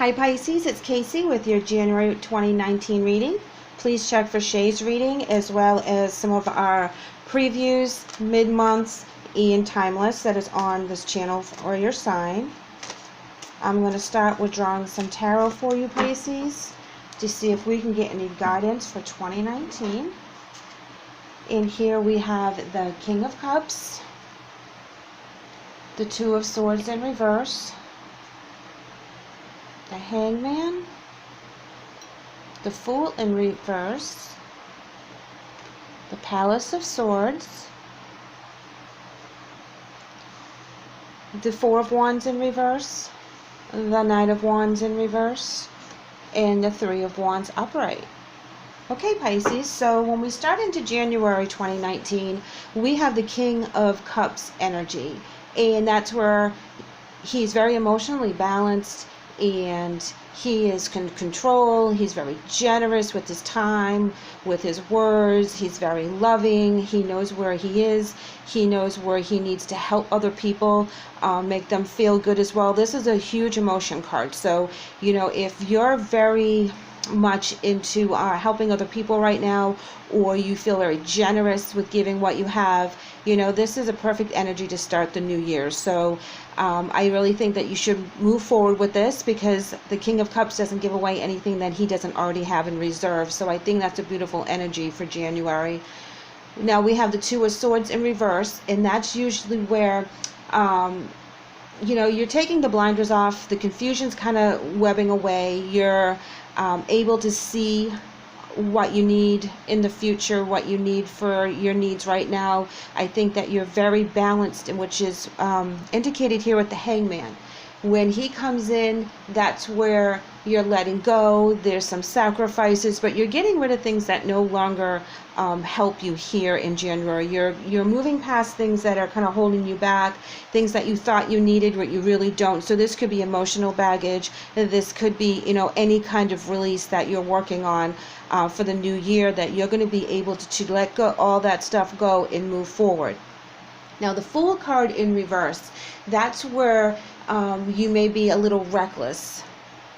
Hi Pisces, it's Kacee with your January 2019 reading. Please check for Shae's reading as well as some of our previews, mid-months, and timeless that is on this channel for your sign. I'm going to start with drawing some tarot for you Pisces to see if we can get any guidance for 2019. And here we have the King of Cups, the Two of Swords in reverse, the Hangman, the Fool in reverse, the Palace of Swords, the Four of Wands in reverse, the Knight of Wands in reverse, and the Three of Wands upright. Okay, Pisces, so when we start into January 2019, we have the King of Cups energy, and that's where he's very emotionally balanced, and he is in control. He's very generous with his time, with his words. He's very loving. He knows where he is. He knows where he needs to help other people, make them feel good as well. This is a huge emotion card. So, if you're very much into helping other people right now, or you feel very generous with giving what you have, this is a perfect energy to start the new year. So I really think that you should move forward with this, because the King of Cups doesn't give away anything that he doesn't already have in reserve. So I think that's a beautiful energy for January. Now we have the Two of Swords in reverse, and that's usually where you're taking the blinders off, the confusion's kind of webbing away, you're able to see what you need in the future, what you need for your needs right now. I think that you're very balanced, which is indicated here with the Hangman. When he comes in, that's where you're letting go. There's some sacrifices, but you're getting rid of things that no longer help you here in January. You're moving past things that are kind of holding you back, things that you thought you needed but you really don't. So this could be emotional baggage. This could be any kind of release that you're working on for the new year, that you're going to be able to let go all that stuff go and move forward. Now the Fool card in reverse, that's where you may be a little reckless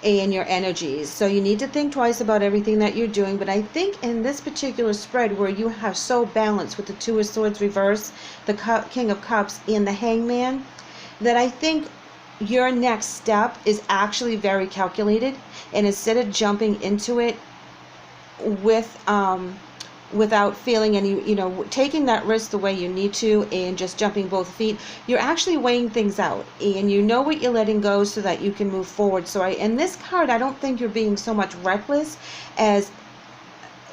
in your energies. So you need to think twice about everything that you're doing. But I think in this particular spread where you have so balanced with the Two of Swords reverse, the King of Cups, and the Hangman, that I think your next step is actually very calculated. And instead of jumping into it with without feeling any, taking that risk the way you need to and just jumping both feet, you're actually weighing things out, and you know what you're letting go so that you can move forward. So in this card, I don't think you're being so much reckless as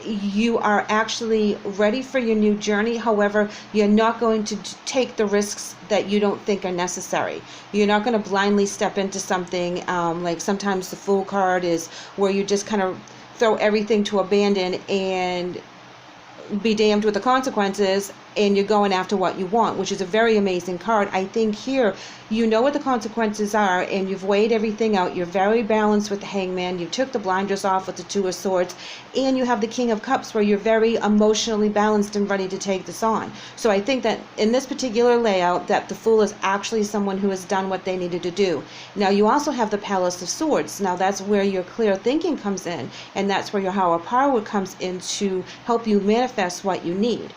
you are actually ready for your new journey. However, you're not going to take the risks that you don't think are necessary. You're not going to blindly step into something, like sometimes the Fool card is where you just kind of throw everything to abandon and be damned with the consequences, and you're going after what you want, which is a very amazing card. I think here you know what the consequences are, and you've weighed everything out. You're very balanced with the Hangman. You took the blinders off with the Two of Swords, and you have the King of Cups where you're very emotionally balanced and ready to take this on. So I think that in this particular layout, that the Fool is actually someone who has done what they needed to do. Now you also have the Palace of Swords. Now that's where your clear thinking comes in, and that's where your higher power comes in to help you manifest what you need.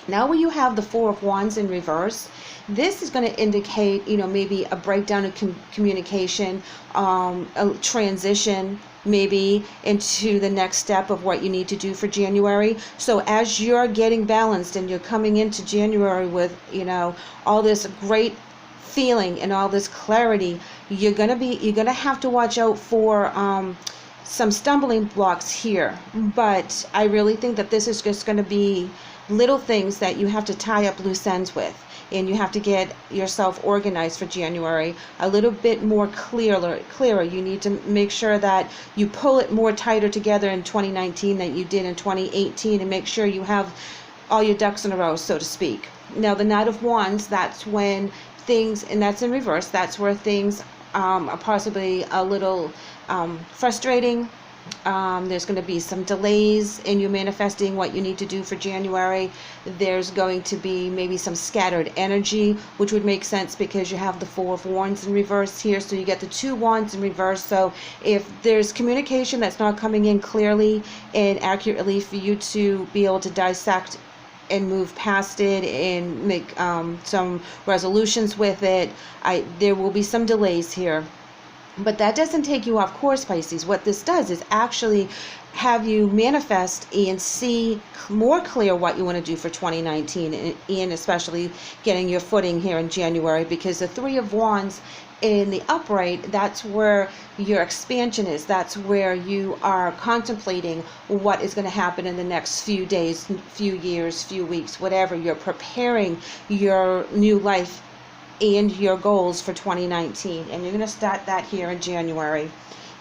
Now when you have the Four of Wands in reverse, this is going to indicate, maybe a breakdown of communication, a transition maybe into the next step of what you need to do for January. So as you're getting balanced and you're coming into January with, all this great feeling and all this clarity, you're going to have to watch out for some stumbling blocks here. But I really think that this is just going to be little things that you have to tie up loose ends with, and you have to get yourself organized for January a little bit more clearer. You need to make sure that you pull it more tighter together in 2019 than you did in 2018, and make sure you have all your ducks in a row, so to speak. Now the Knight of Wands, that's when things, and that's in reverse, that's where things are possibly a little frustrating, There's going to be some delays in you manifesting what you need to do for January. There's going to be maybe some scattered energy, which would make sense because you have the Four of Wands in reverse here, so you get the two wands in reverse. So if there's communication that's not coming in clearly and accurately for you to be able to dissect and move past it and make some resolutions with it, there will be some delays here. But that doesn't take you off course, Pisces. What this does is actually have you manifest and see more clear what you want to do for 2019, and especially getting your footing here in January, because the Three of Wands in the upright, that's where your expansion is. That's where you are contemplating what is going to happen in the next few days, few years, few weeks, whatever. You're preparing your new life and your goals for 2019, and you're going to start that here in January.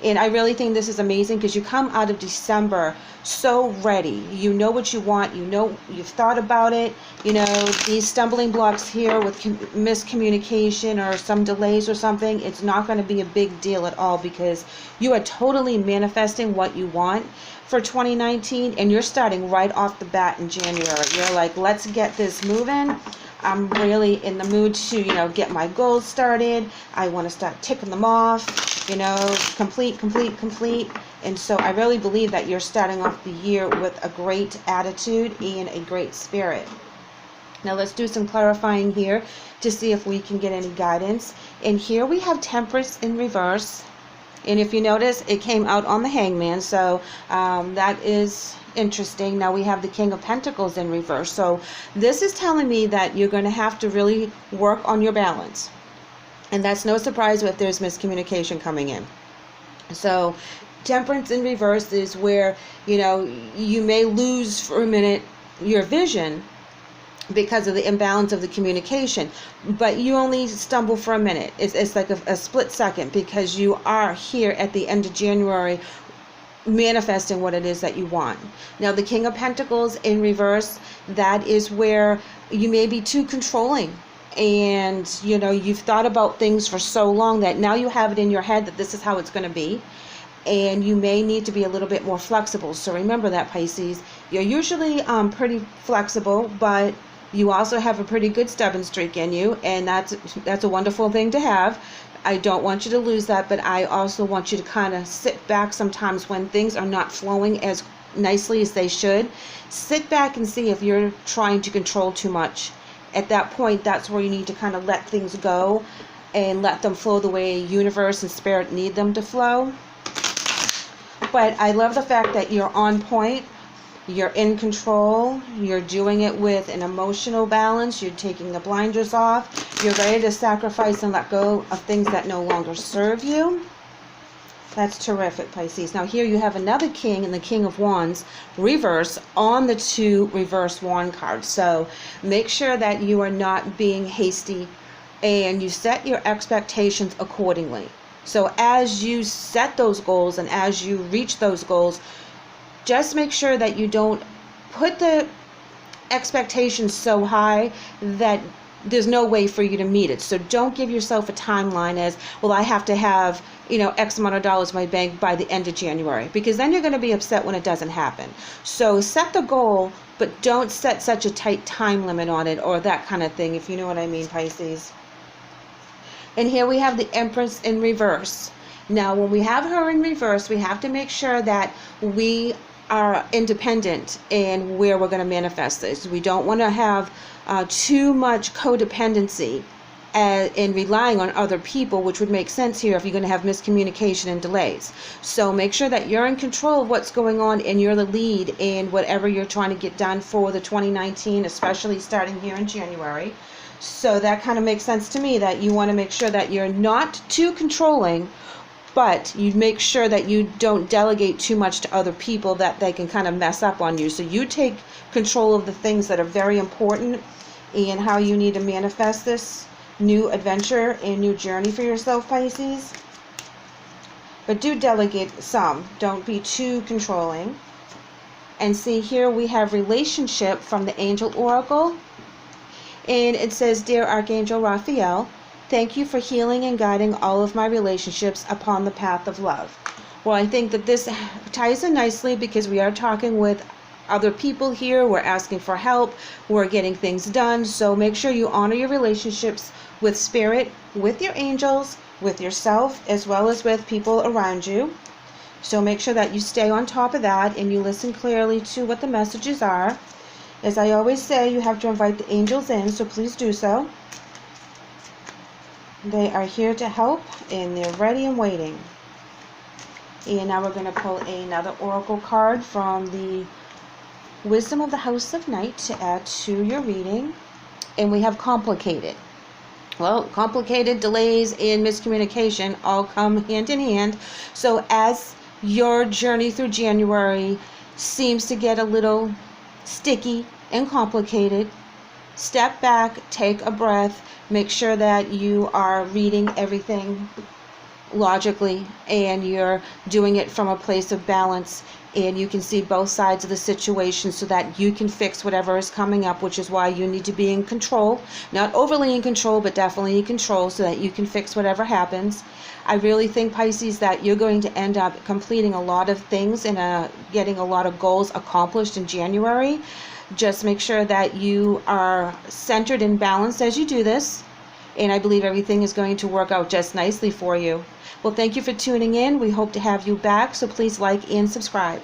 And I really think this is amazing because you come out of December so ready. You know what you want. You know, you've thought about it. You know, these stumbling blocks here with miscommunication or some delays or something, it's not going to be a big deal at all because you are totally manifesting what you want for 2019, and you're starting right off the bat in January. You're like, let's get this moving. I'm really in the mood to, get my goals started. I want to start ticking them off, complete. And so I really believe that you're starting off the year with a great attitude and a great spirit. Now let's do some clarifying here to see if we can get any guidance. And here we have Temperance in reverse. And if you notice, it came out on the Hangman, so that is interesting. Now we have the King of Pentacles in reverse. So this is telling me that you're going to have to really work on your balance. And that's no surprise if there's miscommunication coming in. So Temperance in reverse is where, you may lose for a minute your vision because of the imbalance of the communication, but you only stumble for a minute. It's like a split second, because you are here at the end of January manifesting what it is that you want. Now the King of Pentacles in reverse, that is where you may be too controlling, and you've thought about things for so long that now you have it in your head that this is how it's going to be, and you may need to be a little bit more flexible. So remember that, Pisces. You're usually pretty flexible, but you also have a pretty good stubborn streak in you, and that's a wonderful thing to have. I don't want you to lose that, but I also want you to kind of sit back sometimes when things are not flowing as nicely as they should. Sit back and see if you're trying to control too much. At that point, that's where you need to kind of let things go and let them flow the way universe and spirit need them to flow. But I love the fact that you're on point. You're in control. You're doing it with an emotional balance. You're taking the blinders off. You're ready to sacrifice and let go of things that no longer serve you. That's terrific, Pisces. Now here you have another king and the King of Wands reverse on the two reverse wand cards. So make sure that you are not being hasty and you set your expectations accordingly. So as you set those goals and as you reach those goals, just make sure that you don't put the expectations so high that there's no way for you to meet it. So don't give yourself a timeline as, well, I have to have, X amount of dollars in my bank by the end of January, because then you're going to be upset when it doesn't happen. So set the goal, but don't set such a tight time limit on it or that kind of thing, if you know what I mean, Pisces. And here we have the Empress in reverse. Now, when we have her in reverse, we have to make sure that we are independent in where we're going to manifest this. We don't want to have too much codependency in relying on other people, which would make sense here if you're going to have miscommunication and delays. So make sure that you're in control of what's going on and you're the lead in whatever you're trying to get done for the 2019, especially starting here in January. So that kind of makes sense to me, that you want to make sure that you're not too controlling, but you make sure that you don't delegate too much to other people that they can kind of mess up on you. So you take control of the things that are very important and how you need to manifest this new adventure and new journey for yourself, Pisces. But do delegate some. Don't be too controlling. And see, here we have relationship from the Angel Oracle. And it says, Dear Archangel Raphael, thank you for healing and guiding all of my relationships upon the path of love. Well, I think that this ties in nicely because we are talking with other people here. We're asking for help. We're getting things done. So make sure you honor your relationships with spirit, with your angels, with yourself, as well as with people around you. So make sure that you stay on top of that and you listen clearly to what the messages are. As I always say, you have to invite the angels in, so please do so. They are here to help and they're ready and waiting. And now we're going to pull another oracle card from the Wisdom of the House of Night to add to your reading. And we have complicated. Well, complicated, delays, and miscommunication all come hand in hand. So as your journey through January seems to get a little sticky and complicated, step back, take a breath, make sure that you are reading everything logically and you're doing it from a place of balance, and you can see both sides of the situation so that you can fix whatever is coming up, which is why you need to be in control, not overly in control, but definitely in control so that you can fix whatever happens. I really think, Pisces, that you're going to end up completing a lot of things and getting a lot of goals accomplished in January. Just make sure that you are centered and balanced as you do this, and I believe everything is going to work out just nicely for you. Well, thank you for tuning in. We hope to have you back, so please like and subscribe.